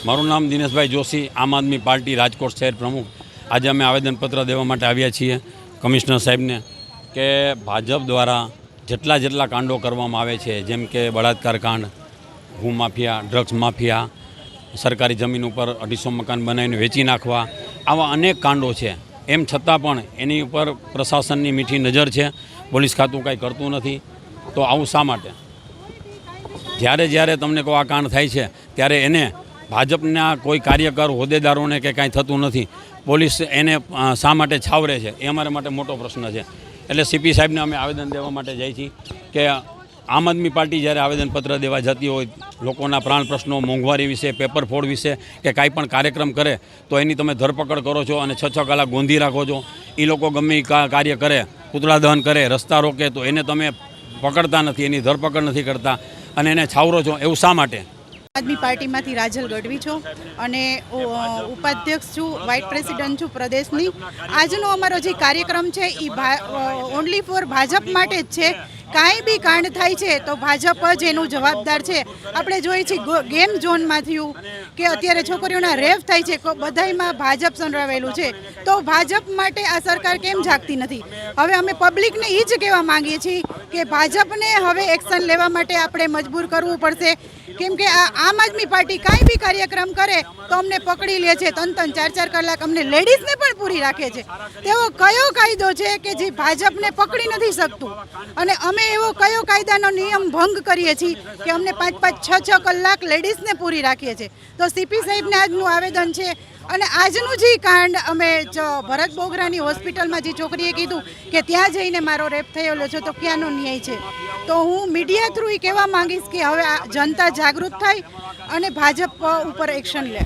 મારું નામ દિનેશભાઈ જોશી, આમ આદમી પાર્ટી રાજકોટ શહેર પ્રમુખ। આજે અમે આવેદનપત્ર દેવા માટે આવ્યા છીએ કમિશનર સાહેબને કે ભાજપ દ્વારા જેટલા કાંડો કરવામાં આવે છે, જેમ કે બળાત્કાર કાંડ, ભૂ માફિયા, ડ્રગ્સ માફિયા, સરકારી જમીન ઉપર 250 મકાન બનાવીને વેચી નાખવા, આવા અનેક કાંડો છે। એમ છતાં પણ એની ઉપર પ્રશાસનની મીઠી નજર છે, પોલીસ ખાતું કાંઈ કરતું નથી। તો આવું શા માટે? જ્યારે તમને કોઈ આ કાંડ થાય છે ત્યારે એને ભાજપના કોઈ કાર્યકર, હોદ્દેદારોને કે કાંઈ થતું નથી, પોલીસ એને શા માટે છાવરે છે, એ અમારા માટે મોટો પ્રશ્ન છે। એટલે સીપી સાહેબને અમે આવેદન દેવા માટે જઈએ છીએ કે આમ આદમી પાર્ટી જ્યારે આવેદનપત્ર દેવા જતી હોય, લોકોના પ્રાણ પ્રશ્નો, મોંઘવારી વિશે, પેપર ફોડ વિશે કે કાંઈ પણ કાર્યક્રમ કરે તો એની તમે ધરપકડ કરો છો અને 6 કલાક ગોંધી રાખો છો। એ લોકો ગમે એ કાર્ય કરે, પૂતળા દહન કરે, રસ્તા રોકે, તો એને તમે પકડતા નથી, એની ધરપકડ નથી કરતા અને એને છાવરો છો, એવું શા માટે? આદમી પાર્ટીમાંથી રાજલ ગઢવી છું અને ઉપાધ્યક્ષ છું, વાઇસ પ્રેસિડન્ટ છું પ્રદેશની। આજનો અમારો જે કાર્યક્રમ છે એ ઓનલી ફોર ભાજપ માટે જ છે। કાંઈ બી કાંડ થાય છે તો ભાજપ જ એનું જવાબદાર છે। આપણે જોઈએ છીએ ગેમ ઝોનમાં થયું કે અત્યારે છોકરીઓના રેપ થાય છે, બધાયમાં ભાજપ સંડરાવેલું છે। તો ભાજપ માટે આ સરકાર કેમ જાગતી નથી? હવે અમે પબ્લિકને એ જ કહેવા માંગીએ છીએ કે ભાજપને હવે એક્શન લેવા માટે આપણે મજબૂર કરવું પડશે, કેમ કે આ આમ આદમી પાર્ટી કાંઈ બી કાર્યક્રમ કરે તો અમને પકડી લે છે, 3-3, 4-4 કલાક અમને લેડીઝને પણ પૂરી રાખે છે। તેવો કયો કાયદો છે કે જે ભાજપને પકડી નથી શકતું? અને અમે એવો કયો કાયદાનો નિયમ ભંગ કરીએ છીએ કે અમને 5-5, 6-6 કલાક લેડીઝને પૂરી રાખીએ છીએ? તો સીપી સાહેબને આજનું આવેદન છે। અને આજનું જે કાંડ અમે ભરત બોગરાની હોસ્પિટલમાં જે છોકરીએ કીધું કે ત્યાં જઈને મારો રેપ થયેલો છે, તો ક્યાંનો ન્યાય છે? તો હું મીડિયા થ્રુ એ કહેવા માંગીશ કે હવે જનતા જાગૃત થાય અને ભાજપ ઉપર એક્શન લે।